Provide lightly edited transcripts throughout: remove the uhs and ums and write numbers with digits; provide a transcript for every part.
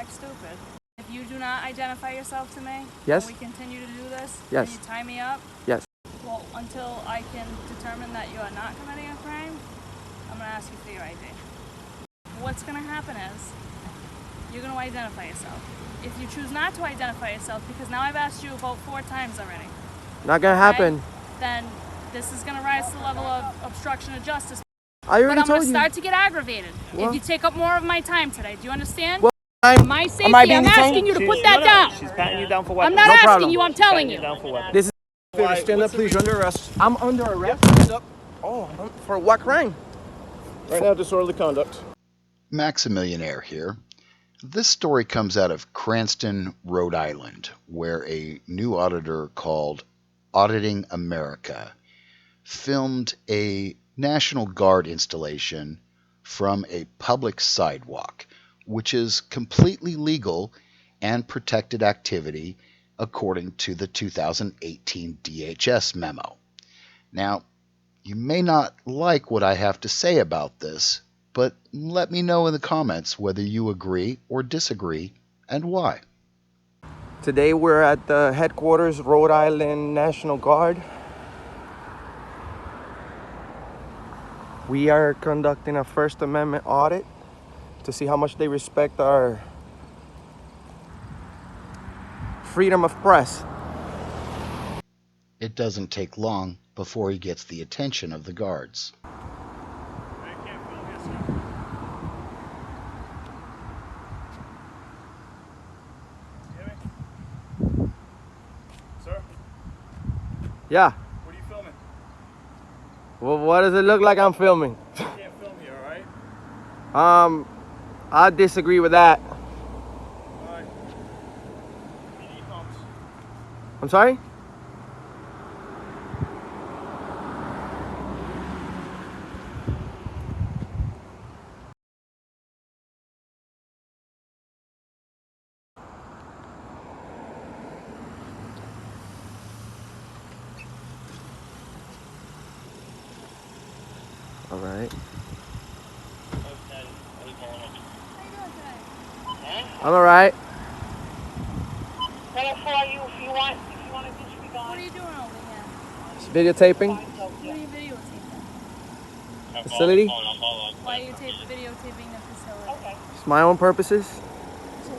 act stupid. If you do not identify yourself to me, yes, and we continue to do this, yes, and you tie me up, yes. well, until I can determine that you are not committing a crime, I'm going to ask you for your ID. What's going to happen is you're going to identify yourself. If you choose not to identify yourself, because now I've asked you about 4 times already. Not going to happen. Then this is going to rise to the level of obstruction of justice. I already but I'm told going to you. start to get aggravated if you take up more of my time today. Do you understand? Well, my safety, I'm asking you to put that down. She's patting you down for weapons. I'm not No asking problem. you, I'm telling you. Down for weapons. This is Why, stand up, please. You're under arrest. I'm under arrest? Yep. Oh, for what crime? Right now, disorderly conduct. Maximillionaire here. This story comes out of Cranston, Rhode Island, where a new auditor called Auditing America filmed a National Guard installation from a public sidewalk, which is completely legal and protected activity according to the 2018 DHS memo. Now, you may not like what I have to say about this, but let me know in the comments whether you agree or disagree and why. Today we're at the headquarters, Rhode Island National Guard. We are conducting a First Amendment audit to see how much they respect our freedom of press. It doesn't take long before he gets the attention of the guards. Sir? Yeah. What are you filming? Well, what does it look like I'm filming? I can't film you, alright? I disagree with that. Alright. We need pumps. I'm sorry? All right. I'm all right. What are you doing over here? Just videotaping. What are you videotaping? Facility. Why are you videotaping the facility? It's my own purposes. So,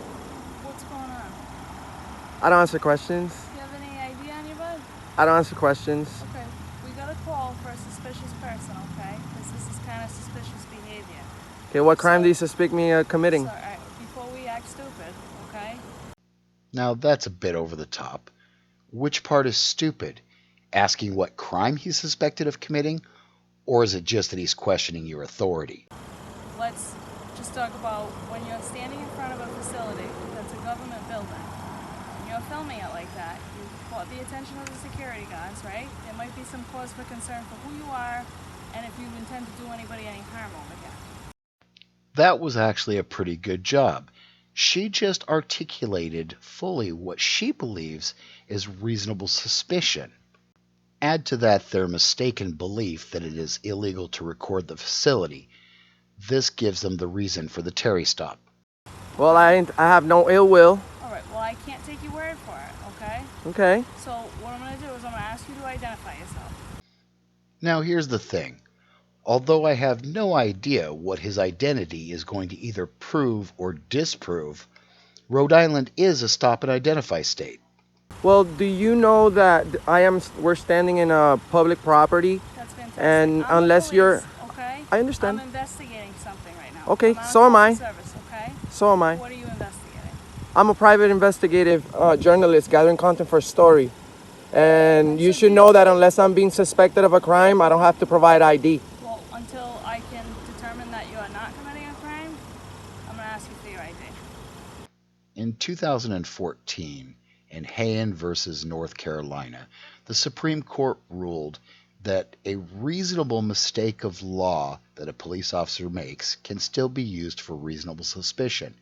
what's going on? I don't answer questions. Do you have any ID on your bud? I don't answer questions. Okay, we got a call for a suspicious person, okay? Because this is kind of suspicious behavior. Okay, what crime do you suspect me of committing? So, all right, before we act stupid, okay? Now that's a bit over the top. Which part is stupid? Asking what crime he's suspected of committing? Or is it just that he's questioning your authority? Let's just talk about when you're standing in front of a facility that's a government building, and you're filming it like that, you've caught the attention of the security guards, right? There might be some cause for concern for who you are and if you intend to do anybody any harm over here. That was actually a pretty good job. She just articulated fully what she believes is reasonable suspicion. Add to that their mistaken belief that it is illegal to record the facility. This gives them the reason for the Terry stop. Well, I have no ill will. All right, well, I can't take your word for it, okay? Okay. So what I'm going to do is I'm going to ask you to identify yourself. Now here's the thing. Although I have no idea what his identity is going to either prove or disprove, Rhode Island is a stop and identify state. Well, do you know that we're standing in a public property? That's fantastic. And I'm unless the you're... police, okay? I understand. I'm investigating something right now. Okay, I'm on so am I. Service, okay? So am I. What are you investigating? I'm a private investigative journalist gathering content for a story. And you should know that unless I'm being suspected of a crime, I don't have to provide ID. Well, until I can determine that you are not committing a crime, I'm going to ask you for your ID. In 2014, in Heiel versus North Carolina, the Supreme Court ruled that a reasonable mistake of law that a police officer makes can still be used for reasonable suspicion.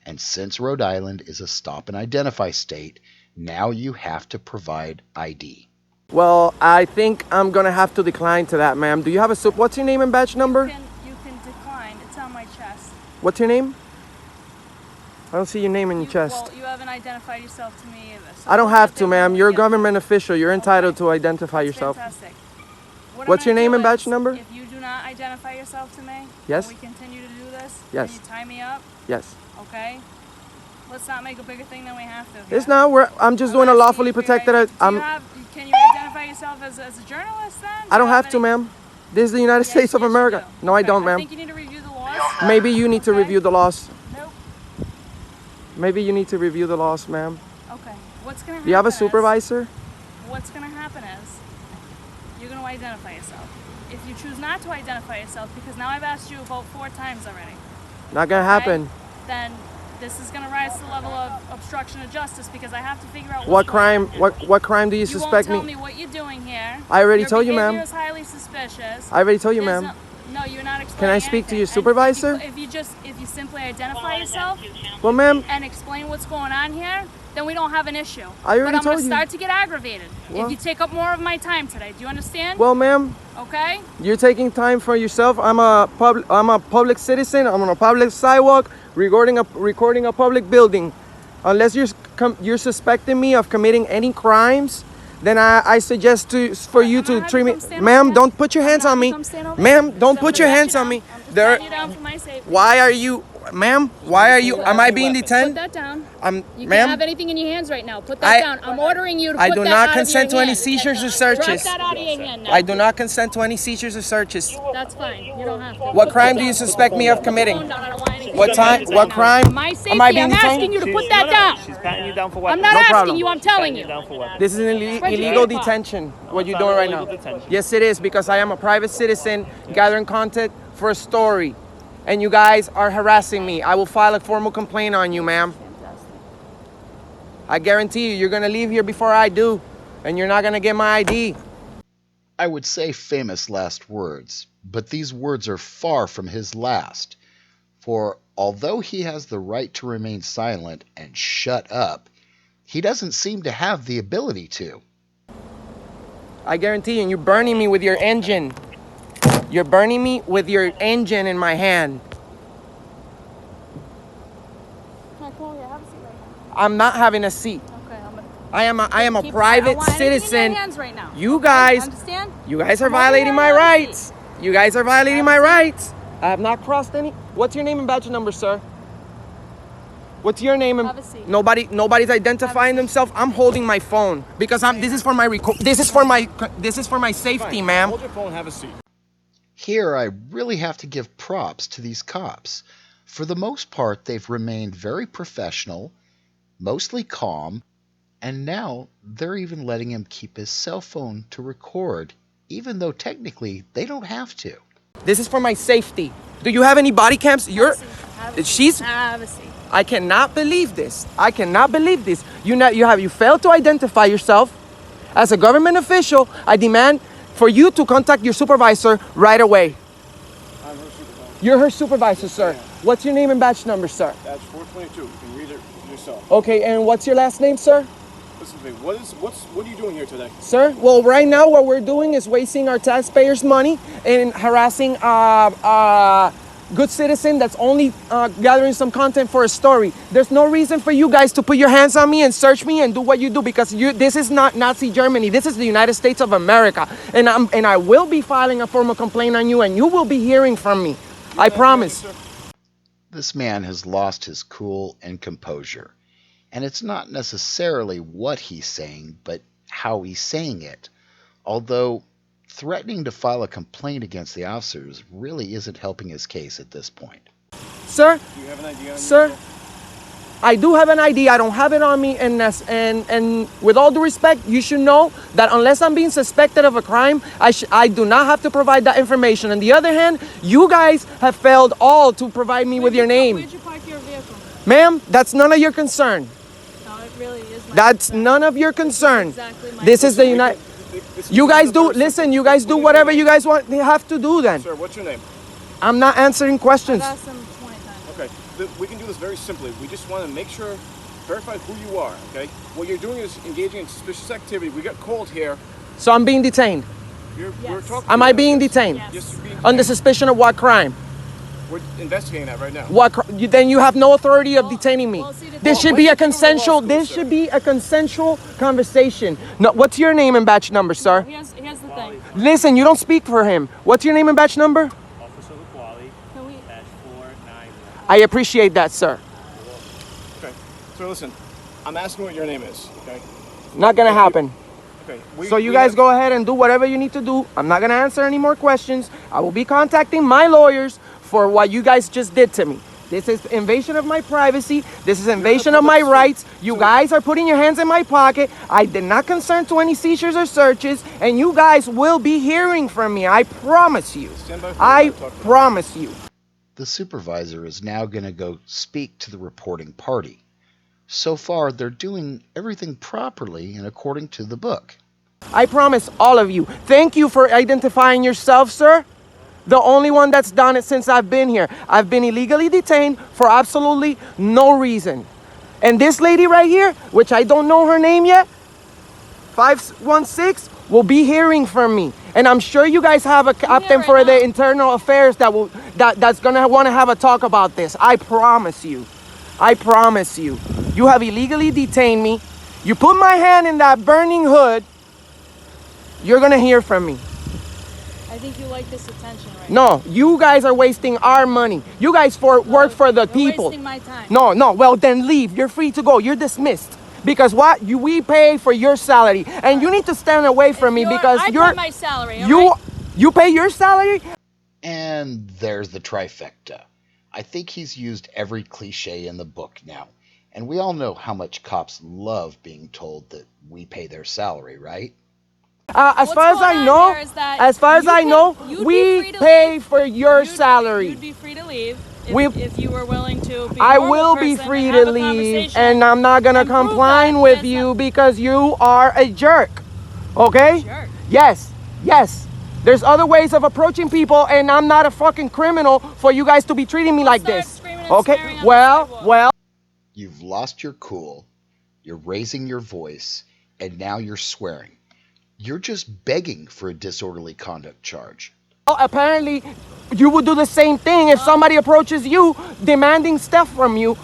And since Rhode Island is a stop and identify state, now you have to provide ID. Well, I think I'm going to have to decline to that, ma'am. Do you have what's your name and badge number? You can decline. It's on my chest. What's your name? I don't see your name in your chest. Well, you haven't identified yourself to me either. So I don't what have they're to, ma'am. doing You're a here- government official. You're entitled Okay. to identify That's yourself. Fantastic. What What's I'm your gonna name do and badge is, number? If you do not identify yourself to me, Yes. and we continue to do this, Yes. and you tie me up, Yes. okay? Let's not make a bigger thing than we have to. Here. It's not. I'm just doing a I'm asking lawfully you for your protected. ID. Can you identify yourself as a journalist then? I don't Do you have to, any- ma'am. This is the United Yes, States of yes, you America. do. No, I Okay, don't, I ma'am. think you need to review the laws. Maybe you need to Okay. review the laws. Nope. Maybe you need to review the laws, ma'am. Okay. What's gonna happen? Do you have a is- supervisor? What's gonna happen is you're gonna identify yourself. If you choose not to identify yourself, because now I've asked you about 4 times already, Not gonna happen. then this is gonna rise to the level of obstruction of justice because I have to figure out What what's going crime? on. What crime do you You suspect won't tell me? me what you're doing here. I already Your told you, behavior ma'am. is highly suspicious. I already told you, There's ma'am. No, you're not explaining Can I speak to your anything. And supervisor? if you simply identify yourself Well, ma'am, and explain what's going on here, then we don't have an issue. I already but I'm told gonna you. start to get aggravated Well- if you take up more of my time today. Do you understand? well, ma'am, Okay. you're taking time for yourself. I'm a public citizen. I'm on a public sidewalk, recording a public building. Unless you're suspecting me of committing any crimes, then I suggest for you I'm gonna to have treat you me. come stand over Ma'am, here. don't put your I'm hands gonna on have you me. come stand over Ma'am, here. don't So put I'm your gonna hands pat on you me. down. I'm just There. patting you down for my safety. Why are you, ma'am? Why are you? Am I being Put detained? that down. I'm, You ma'am. can't have anything in your hands right now. Put that down. I'm ordering you to put I that do out not of consent to your any hand. seizures or Drop searches. that out of your hand now. I do not consent to any seizures or searches. That's fine. You don't have to. What Put crime that do you down. suspect me of Put the committing? phone down. I don't want anything What in your time? hands What right now. crime? For my safety, Am I being I'm detained? asking you to put that down. She's patting you down for I'm weapons. not No asking problem. you. I'm telling you. Down for weapons. This is an Spread your illegal paper. detention. What you're not doing right illegal now? detention. Yes, it is, because I am a private citizen gathering content for a story, and you guys are harassing me. I will file a formal complaint on you, ma'am. I guarantee you, you're gonna leave here before I do, and you're not gonna get my ID. I would say famous last words, but these words are far from his last. For although he has the right to remain silent and shut up, he doesn't seem to have the ability to. I guarantee you, and you're burning me with your engine. You're burning me with your engine in my hand. Can I come over here? Have a seat right now. I'm not having a seat. Okay, I'm gonna I am a keep- I private don't want anything in citizen. your hands right now. You Okay? guys- Understand? You guys are Come over violating here my and have a rights. seat. You guys are violating Have my a seat. rights. I have not crossed any. What's your name and badge number, sir? What's your name and Have a seat. nobody's identifying themselves. I'm holding my phone because this is for my safety, Fine. ma'am. Hold your phone, have a seat. Here, I really have to give props to these cops. For the most part, they've remained very professional, mostly calm, and now they're even letting him keep his cell phone to record, even though technically they don't have to. This is for my safety. Do you have any body cams? Have a seat. She's Have a seat. I cannot believe this. I cannot believe this. You failed to identify yourself as a government official. I demand for you to contact your supervisor right away. I'm her supervisor. You're her supervisor, sir. What's your name and badge number, sir? That's 422. You can read it yourself. Okay, and what's your last name, sir? Listen to me. What are you doing here today? Sir, well, right now what we're doing is wasting our taxpayers' money and harassing good citizen that's only gathering some content for a story. There's no reason for you guys to put your hands on me and search me and do what you do, because this is not Nazi Germany. This is the United States of America, and I will be filing a formal complaint on you, and you will be hearing from me. I promise. This man has lost his cool and composure. And it's not necessarily what he's saying, but how he's saying it. Although threatening to file a complaint against the officers really isn't helping his case at this point. Sir, Do you have an idea on sir, you? I do have an ID. I don't have it on me, and with all due respect, you should know that unless I'm being suspected of a crime, I do not have to provide that information. On the other hand, you guys have failed all to provide me with your name. Where'd you park your vehicle? Ma'am, that's none of your concern. No, it really is my That's concern. none of your concern. Exactly my This is the concern. United. You guys do, listen, you guys do whatever you guys want. They have to do then. Sir, what's your name? I'm not answering questions. I've asked him 20 times. Okay. We can do this very simply. We just want to make sure, verify who you are, okay? What you're doing is engaging in suspicious activity. We got called here. So I'm being detained. We're Yes. talking Am to I you. being detained? Yes. Yes, you're being Under detained. suspicion of what crime? We're investigating that right now. Then you have no authority of detaining me. well, see, the This thing- should be a When did you go to law consensual. school, This sir? should be a consensual conversation. No, what's your name and badge number, sir? Here's the thing. Listen, you don't speak for him. What's your name and badge number? Officer LaQuali, Can we, dash 491. I appreciate that, sir. Okay. So listen, I'm asking what your name is. Okay. Not gonna happen. Okay. So you guys go ahead and do whatever you need to do. I'm not gonna answer any more questions. I will be contacting my lawyers for what you guys just did to me. This is invasion of my privacy. This is invasion of my rights. You guys are putting your hands in my pocket. I did not consent to any seizures or searches, and you guys will be hearing from me. I promise you. Stand by for I the talk. promise you. The supervisor is now going to go speak to the reporting party. So far, they're doing everything properly and according to the book. I promise all of you. Thank you for identifying yourself, sir. The only one that's done it since I've been here. I've been illegally detained for absolutely no reason. And this lady right here, which I don't know her name yet, 516, will be hearing from me. And I'm sure you guys have a captain right for now. the internal affairs that's gonna want to have a talk about this. I promise you. I promise you. You have illegally detained me. You put my hand in that burning hood. You're gonna hear from me. I think you like this attention right No, you guys are wasting our money. You guys work for the You're people. wasting my time. No. Well, then leave. You're free to go. You're dismissed. Because what? We pay for your salary, and you need to stand away from me because I you're pay my salary, all right? you pay your salary. And there's the trifecta. I think he's used every cliche in the book now. And we all know how much cops love being told that we pay their salary, right? As What's far as going I on know, here is that as far as you I can- know, you'd be we free to pay leave. for your You'd salary. be free to leave We- if you were willing to be a I normal will be person free and to have a leave, conversation and I'm not gonna and prove comply that with there's you no- because you are a jerk. Okay? Jerk. Yes. There's other ways of approaching people, and I'm not a fucking criminal for you guys to be treating me like start this. screaming and Okay? swearing on the sidewalk. Well. You've lost your cool, you're raising your voice, and now you're swearing. You're just begging for a disorderly conduct charge. Well, apparently, you would do the same thing if somebody approaches you demanding stuff from you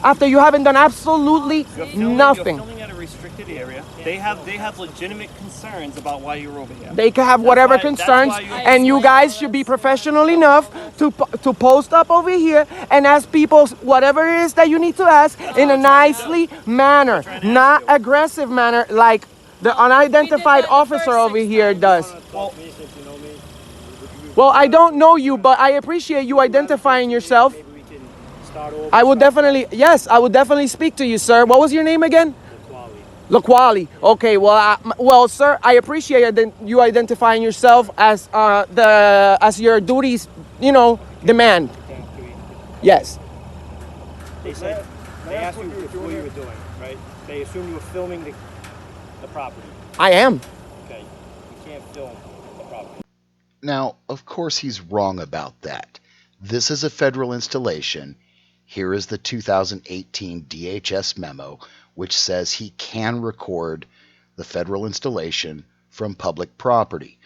after you haven't done absolutely nothing. You're filming at a restricted area. They have legitimate concerns about why you're over here. They can have That's whatever why- concerns, that's why and you guys should be professional enough to post up over here and ask people whatever it is that you need to ask in a nicely manner, not aggressive manner like the unidentified We did that the officer first over 6 here times. does. Well, Well, I don't know you, but I appreciate you identifying yourself. maybe we can start over. I would definitely, yes, I would definitely speak to you, sir. What was your name again? LaQuali. Okay, well, sir, I appreciate you identifying yourself as as your duties, demand. Yes. They said they asked you what you were doing, right? They assumed you were filming the property. I am. Okay, you can't film the property. Now, of course, he's wrong about that. This is a federal installation. Here is the 2018 DHS memo, which says he can record the federal installation from public property.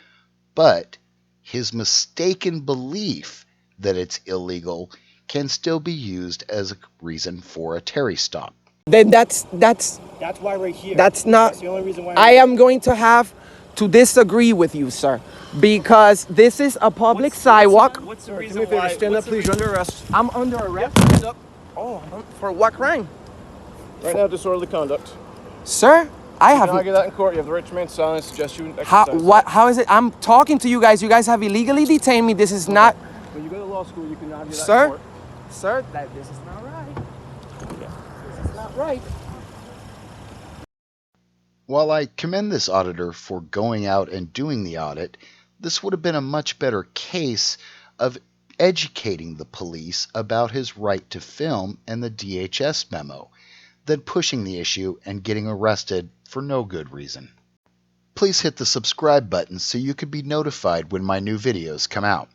But his mistaken belief that it's illegal can still be used as a reason for a Terry stop. Then that's That's why we're here. not. That's the only reason why. I am going to have to disagree with you, sir, because this is a public sidewalk. What's the Do reason me a favor, why? stand up, what's the please. You're under arrest. I'm under arrest. Stand up. Oh, for what crime, Right now, disorderly conduct. sir? I You have. can argue that in court. You have the right to remain silent. Suggest you exercise. How? What? How is it? I'm talking to you guys. You guys have illegally detained me. This is not, When you go to law school, you can argue that in sir. court. Sir, this is not right. This is not right. While I commend this auditor for going out and doing the audit, this would have been a much better case of educating the police about his right to film and the DHS memo than pushing the issue and getting arrested for no good reason. Please hit the subscribe button so you can be notified when my new videos come out.